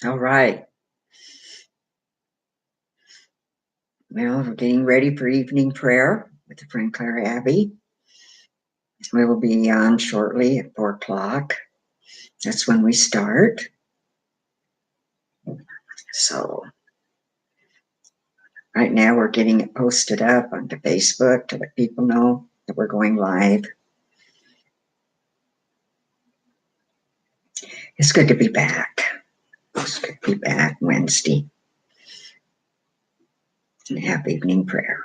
All right. Well, we're getting ready for evening prayer with the franclaraAbbey. We will be on shortly at 4 o'clock. That's when we start. So right now we're getting it posted up onto Facebook to let people know that we're going live. It's good to be back. It's good to be back Wednesday and have evening prayer.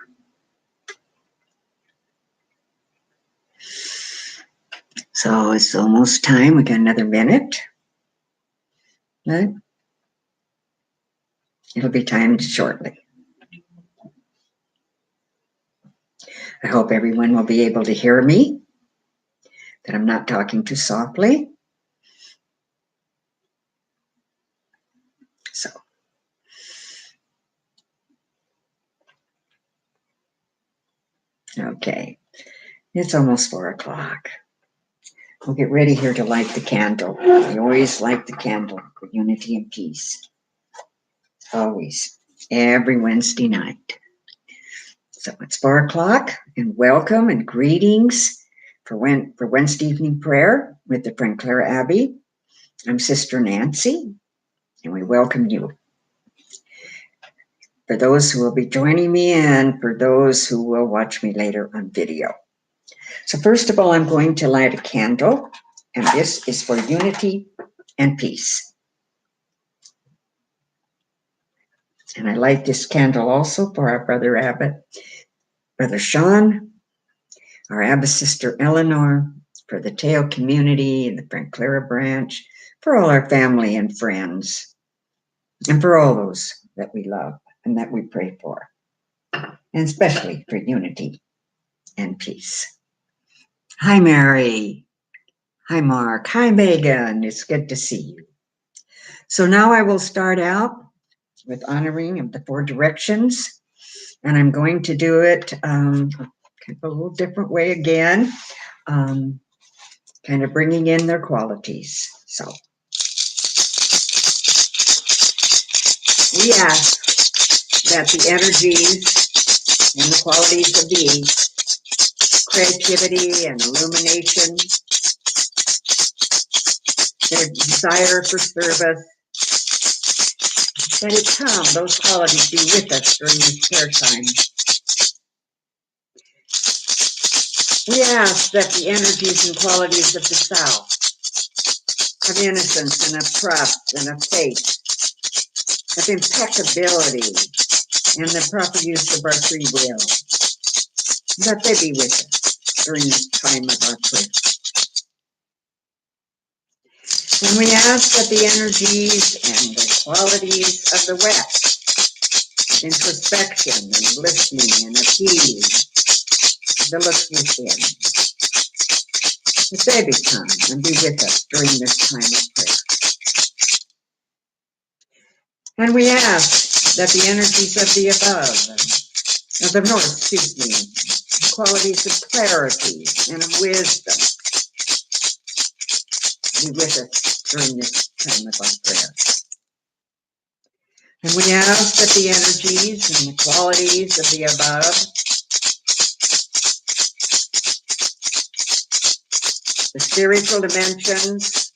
So it's almost time. We got another minute. But it'll be timed shortly. I hope everyone will be able to hear me, that I'm not talking too softly. So, okay, it's almost 4 o'clock. We'll get ready here to light the candle. We always light the candle for unity and peace. Always, every Wednesday night. So it's 4 o'clock, and welcome and greetings for Wednesday evening prayer with the franclaraAbbey. I'm Sister Nancy, and we welcome you. For those who will be joining me and for those who will watch me later on video. So first of all, I'm going to light a candle, and this is for unity and peace. And I light this candle also for our brother Abbot, Brother Sean, our Abbot sister Eleanor, for the Teo community and the franclara branch, for all our family and friends, and for all those that we love and that we pray for, and especially for unity and peace. Hi, Mary. Hi, Mark. Hi, Megan. It's good to see you. So now I will start out with honoring of the 4 directions, and I'm going to do it kind of a little different way again, kind of bringing in their qualities. So we ask that the energies and the qualities of these, creativity and illumination, their desire for service, that it come, those qualities be with us during this prayer time. We ask that the energies and qualities of the South, of innocence and of trust and of faith, of impeccability and the proper use of our free will, that they be with us during this time of our prayer. And we ask that the energies and the qualities of the West, introspection and listening and appealing, the look within, that they become and be with us during this time of prayer. And we ask that the energies of the above, of the north, qualities of clarity and of wisdom, be with us during this time of our prayer. And we ask that the energies and the qualities of the above, the spiritual dimensions,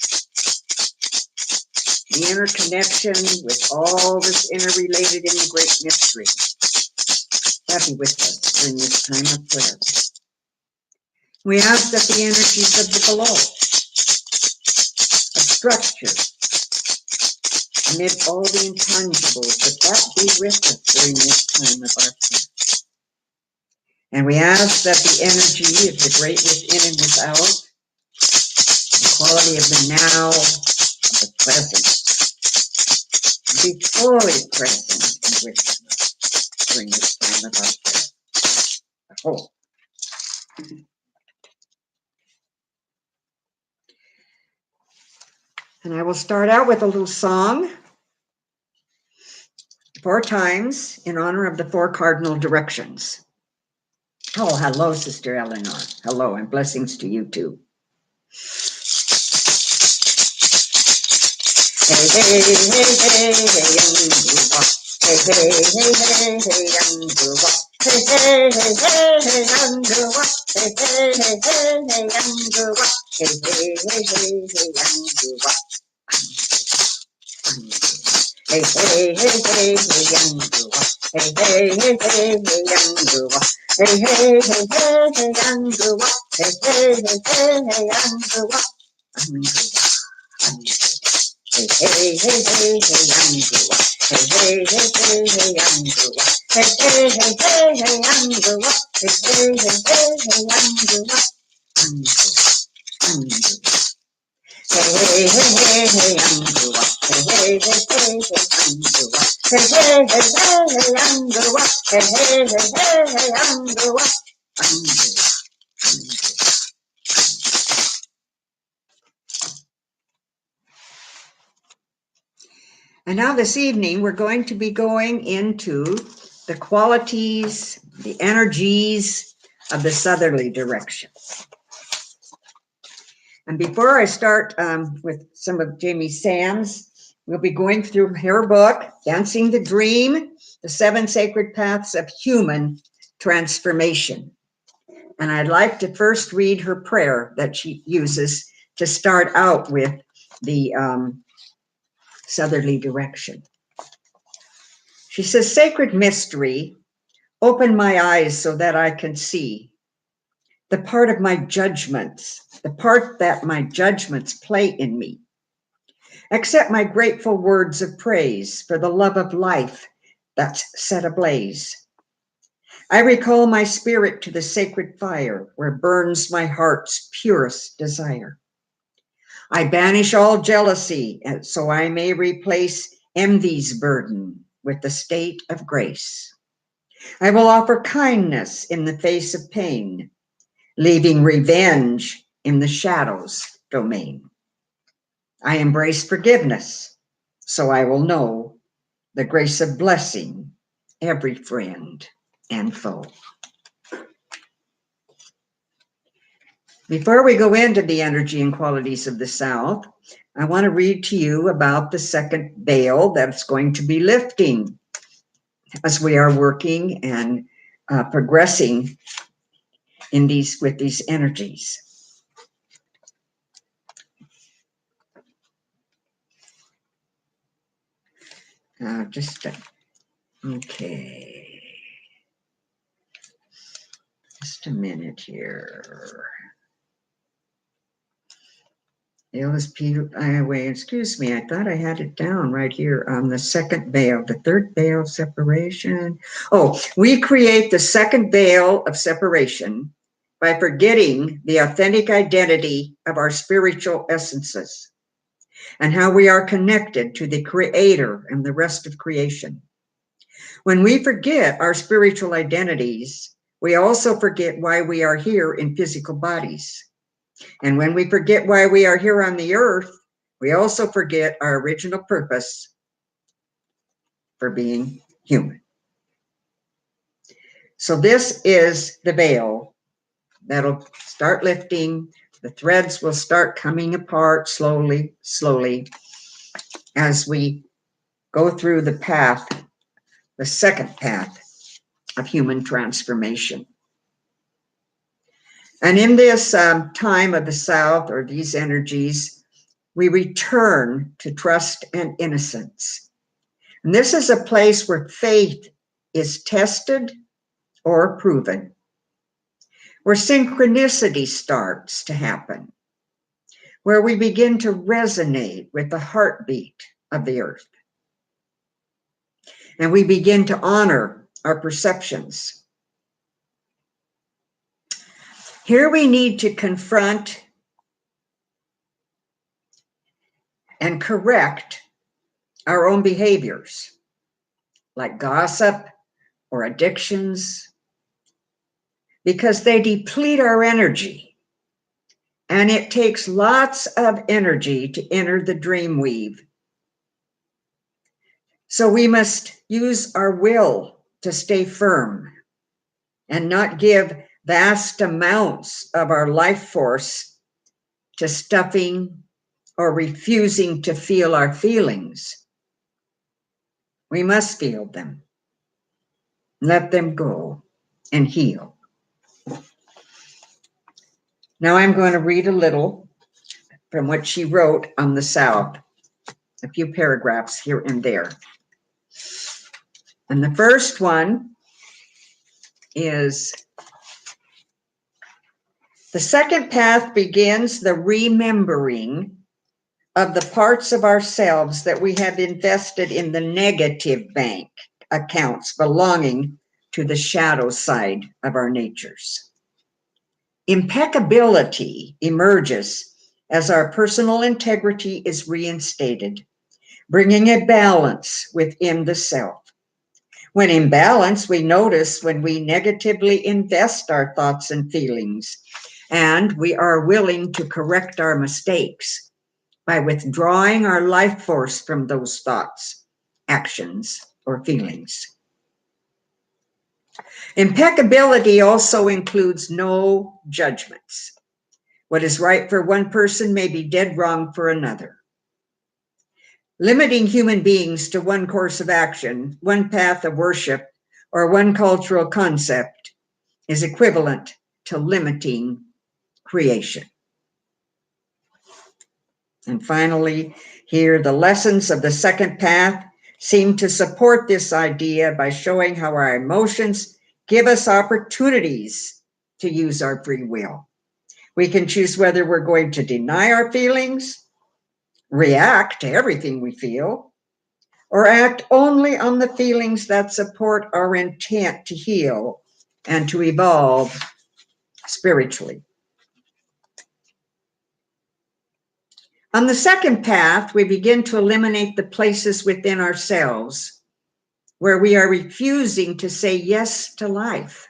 the interconnection with all this interrelated in the great mystery, that be with us during this time of prayer. We ask that the energies of the below, of structure, amid all the intangibles, that be with us during this time of our prayer. And we ask that the energy of the great within and without, the quality of the now, of the present, be fully present and with us during this time of our prayer. I hope. And I will start out with a little song, 4 times in honor of the 4 cardinal directions. Oh, hello, Sister Eleanor. Hello, and blessings to you too. Okay, hey, hey, hey, hey, hey, hey, hey, hey, hey, hey, hey, hey, hey, Angua. Hey, hey, hey, hey, hey, Angua. Hey, hey, hey, hey, hey, Angua. Hey, hey, hey, hey, hey, Angua. Hey, hey, hey, hey, hey, Angua. Hey, hey, hey, hey, hey, Angua. Hey, hey, hey, hey, hey, Angua. Hey, hey, hey, hey, hey, Angua. Hey, hey, hey, hey, hey, Angua. Hey, hey, hey, hey, hey, Angua. Hey, hey, hey, hey, hey, Angua. Hey, hey, hey, hey, hey, Angua. Hey, hey, hey, hey, hey, Angua. Hey, hey, hey, hey, hey, Angua. Hey, hey, hey, hey, hey, Angua. And now this evening, we're going to be going into the qualities, the energies of the southerly direction. And before I start with some of Jamie Sam's, we'll be going through her book, Dancing the Dream, The 7 Sacred Paths of Human Transformation. And I'd like to first read her prayer that she uses to start out with the southerly direction. She says, Sacred mystery, open my eyes so that I can see the part of my judgments, the part that my judgments play in me. Accept my grateful words of praise for the love of life that's set ablaze. I recall my spirit to the sacred fire where burns my heart's purest desire. I banish all jealousy so I may replace envy's burden with the state of grace. I will offer kindness in the face of pain, leaving revenge in the shadows domain. I embrace forgiveness, so I will know the grace of blessing every friend and foe. Before we go into the energy and qualities of the South, I want to read to you about the second veil that's going to be lifting as we are working and progressing in with these energies. Okay. Just a minute here. Veil is Peter. Wait, excuse me. I thought I had it down right here on the second veil, the third veil of separation. Oh, we create the second veil of separation by forgetting the authentic identity of our spiritual essences and how we are connected to the Creator and the rest of creation. When we forget our spiritual identities, we also forget why we are here in physical bodies. And when we forget why we are here on the earth, we also forget our original purpose for being human. So this is the veil that'll start lifting. The threads will start coming apart slowly, slowly, as we go through the path, the second path of human transformation. And in this time of the South, or these energies, we return to trust and innocence. And this is a place where faith is tested or proven, where synchronicity starts to happen, where we begin to resonate with the heartbeat of the earth. And we begin to honor our perceptions. Here we need to confront and correct our own behaviors, like gossip or addictions, because they deplete our energy. And it takes lots of energy to enter the dream weave. So we must use our will to stay firm and not give vast amounts of our life force to stuffing or refusing to feel our feelings. We must feel them, let them go, and heal. Now I'm going to read a little from what she wrote on the South, a few paragraphs here and there. And the first one is, the second path begins the remembering of the parts of ourselves that we have invested in the negative bank accounts belonging to the shadow side of our natures. Impeccability emerges as our personal integrity is reinstated, bringing a balance within the self. When in balance, we notice when we negatively invest our thoughts and feelings, and we are willing to correct our mistakes by withdrawing our life force from those thoughts, actions, or feelings. Impeccability also includes no judgments. What is right for one person may be dead wrong for another. Limiting human beings to one course of action, one path of worship, or one cultural concept is equivalent to limiting creation. And finally, here, the lessons of the second path seem to support this idea by showing how our emotions give us opportunities to use our free will. We can choose whether we're going to deny our feelings, react to everything we feel, or act only on the feelings that support our intent to heal and to evolve spiritually. On the second path, we begin to eliminate the places within ourselves where we are refusing to say yes to life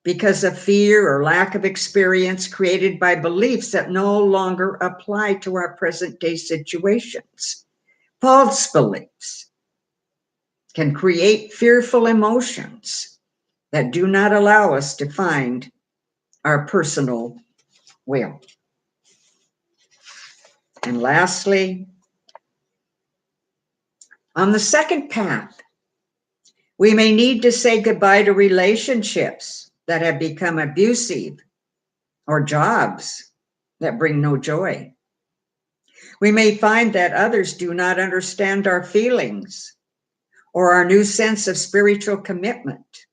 because of fear or lack of experience created by beliefs that no longer apply to our present day situations. False beliefs can create fearful emotions that do not allow us to find our personal will. And lastly, on the second path, we may need to say goodbye to relationships that have become abusive or jobs that bring no joy. We may find that others do not understand our feelings or our new sense of spiritual commitment,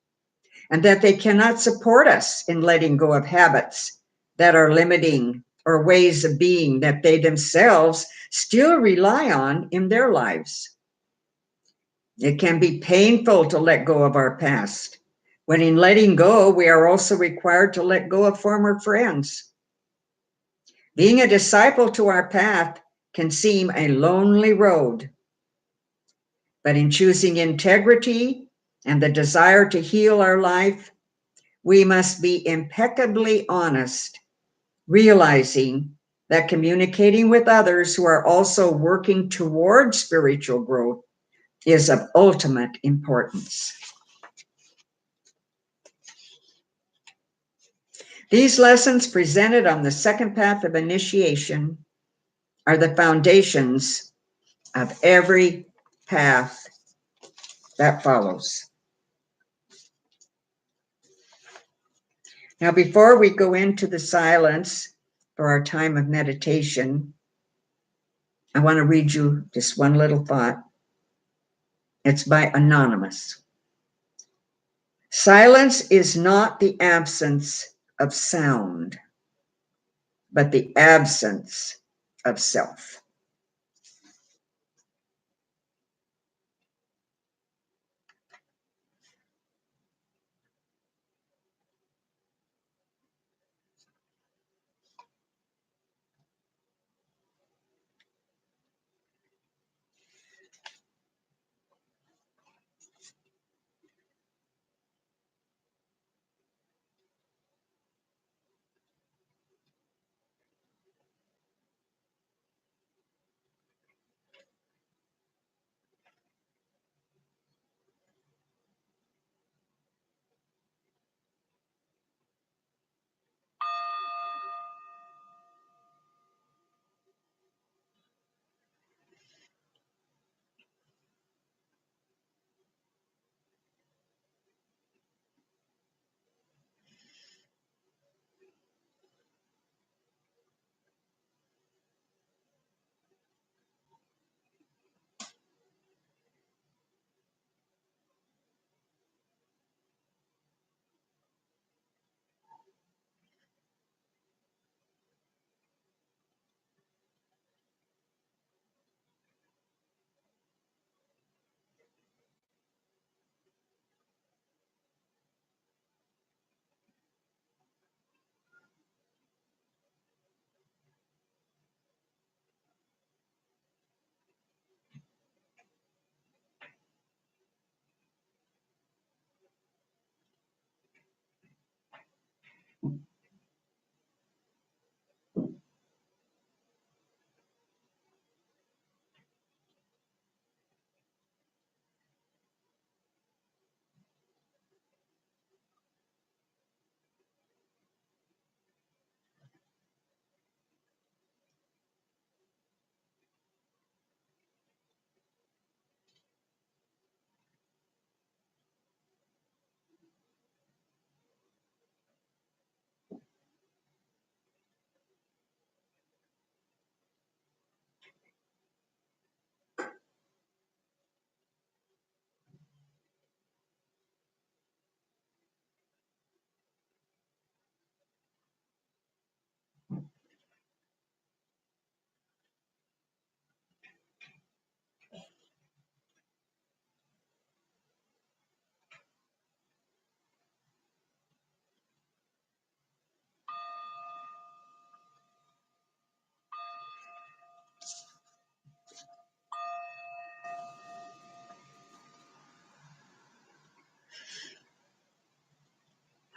and that they cannot support us in letting go of habits that are limiting or ways of being that they themselves still rely on in their lives. It can be painful to let go of our past, when in letting go, we are also required to let go of former friends. Being a disciple to our path can seem a lonely road, but in choosing integrity and the desire to heal our life, we must be impeccably honest, realizing that communicating with others who are also working toward spiritual growth is of ultimate importance. These lessons presented on the second path of initiation are the foundations of every path that follows. Now, before we go into the silence for our time of meditation, I want to read you just one little thought. It's by Anonymous. Silence is not the absence of sound, but the absence of self.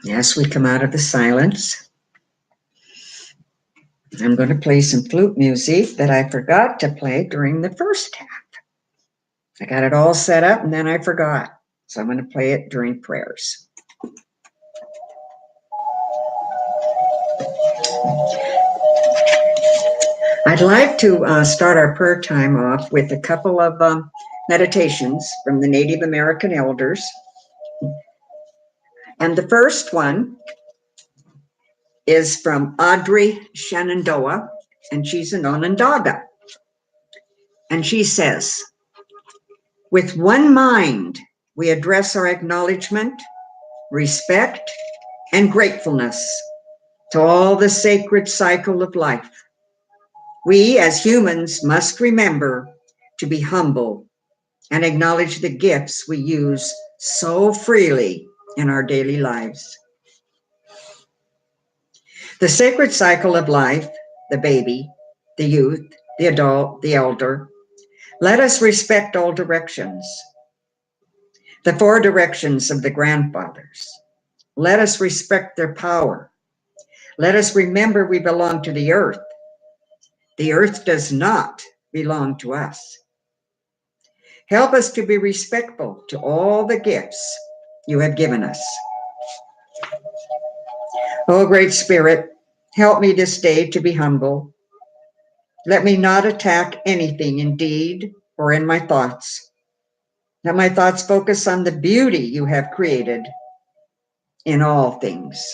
As we come out of the silence, I'm going to play some flute music that I forgot to play during the first half. I got it all set up and then I forgot. So I'm going to play it during prayers. I'd like to start our prayer time off with a couple of meditations from the Native American elders. And the first one is from Audrey Shenandoah, and she's an Onondaga. And she says, with one mind, we address our acknowledgement, respect, and gratefulness to all the sacred cycle of life. We as humans must remember to be humble and acknowledge the gifts we use so freely in our daily lives. The sacred cycle of life, the baby, the youth, the adult, the elder, let us respect all directions. The four directions of the grandfathers. Let us respect their power. Let us remember we belong to the earth. The earth does not belong to us. Help us to be respectful to all the gifts you have given us. Oh, Great Spirit, help me this day to be humble. Let me not attack anything in deed or in my thoughts. Let my thoughts focus on the beauty you have created in all things.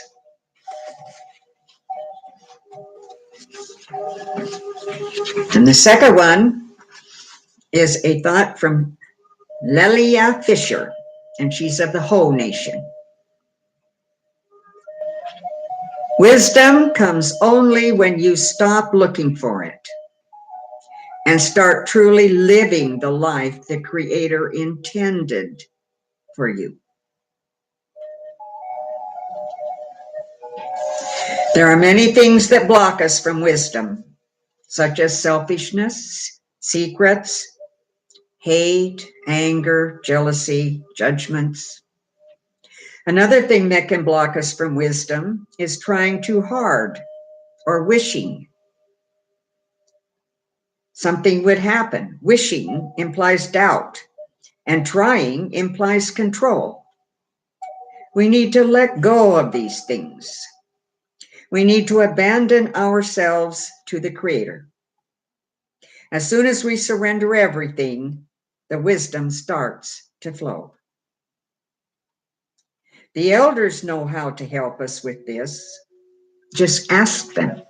And the second one is a thought from Lelia Fisher, and she's of the Ho Nation. Wisdom comes only when you stop looking for it and start truly living the life the Creator intended for you. There are many things that block us from wisdom, such as selfishness, secrets, hate, anger, jealousy, judgments. Another thing that can block us from wisdom is trying too hard or wishing something would happen. Wishing implies doubt, and trying implies control. We need to let go of these things. We need to abandon ourselves to the Creator. As soon as we surrender everything, the wisdom starts to flow. The elders know how to help us with this. Just ask them.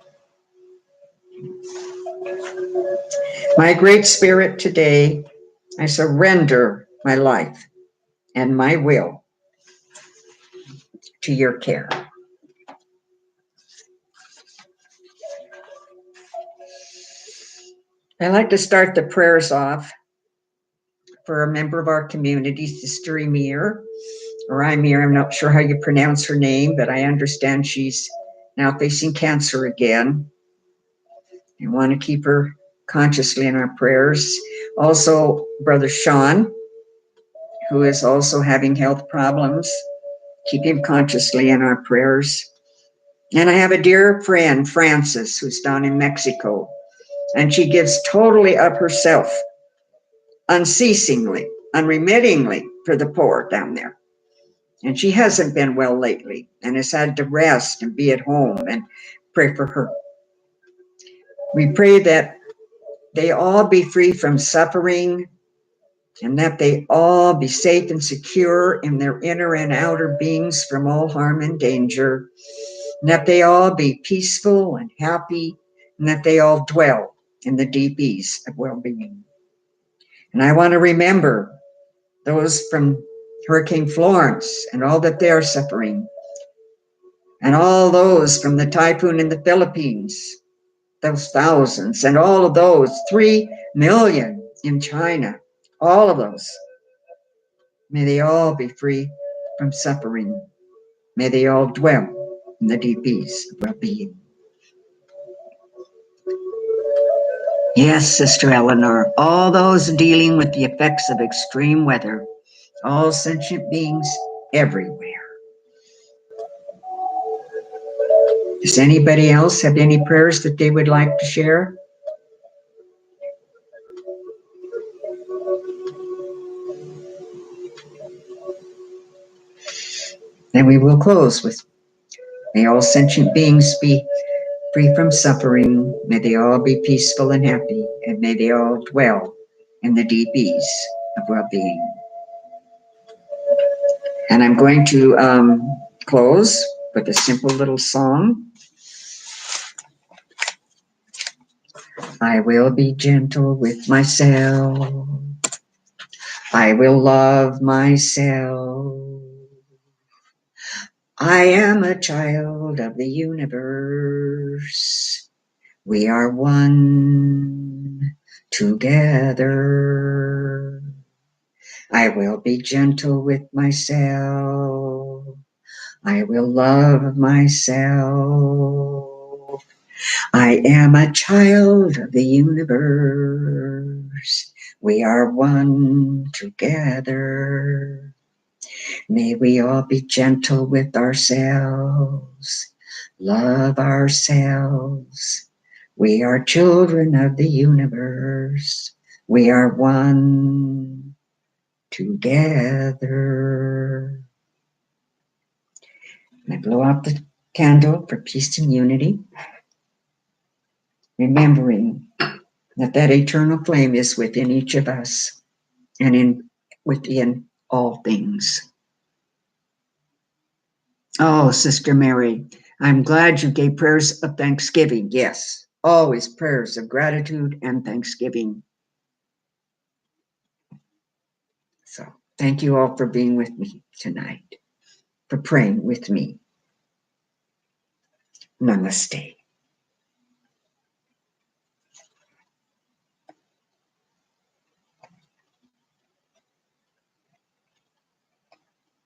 My Great Spirit, today, I surrender my life and my will to your care. I like to start the prayers off for a member of our community, Sister Emir, or Emir, I'm not sure how you pronounce her name, but I understand she's now facing cancer again. I want to keep her consciously in our prayers. Also, Brother Sean, who is also having health problems, keep him consciously in our prayers. And I have a dear friend, Frances, who's down in Mexico, and she gives totally of herself, unceasingly, unremittingly for the poor down there. And she hasn't been well lately and has had to rest and be at home, and pray for her. We pray that they all be free from suffering and that they all be safe and secure in their inner and outer beings from all harm and danger, and that they all be peaceful and happy, and that they all dwell in the deep ease of well-being. And I want to remember those from Hurricane Florence and all that they are suffering, and all those from the typhoon in the Philippines, those thousands, and all of those 3 million in China, all of those. May they all be free from suffering. May they all dwell in the deep peace of well-being. Yes, Sister Eleanor, all those dealing with the effects of extreme weather, all sentient beings everywhere. Does anybody else have any prayers that they would like to share? Then we will close with, may all sentient beings be free from suffering. May they all be peaceful and happy, and may they all dwell in the deep ease of well-being. And I'm going to close with a simple little song. I will be gentle with myself. I will love myself. I am a child of the universe. We are one together. I will be gentle with myself. I will love myself. I am a child of the universe. We are one together. May we all be gentle with ourselves, love ourselves. We are children of the universe. We are one together. And I blow out the candle for peace and unity, remembering that that eternal flame is within each of us and within all things. Oh, Sister Mary, I'm glad you gave prayers of thanksgiving. Yes, always prayers of gratitude and thanksgiving. So thank you all for being with me tonight, for praying with me. Namaste.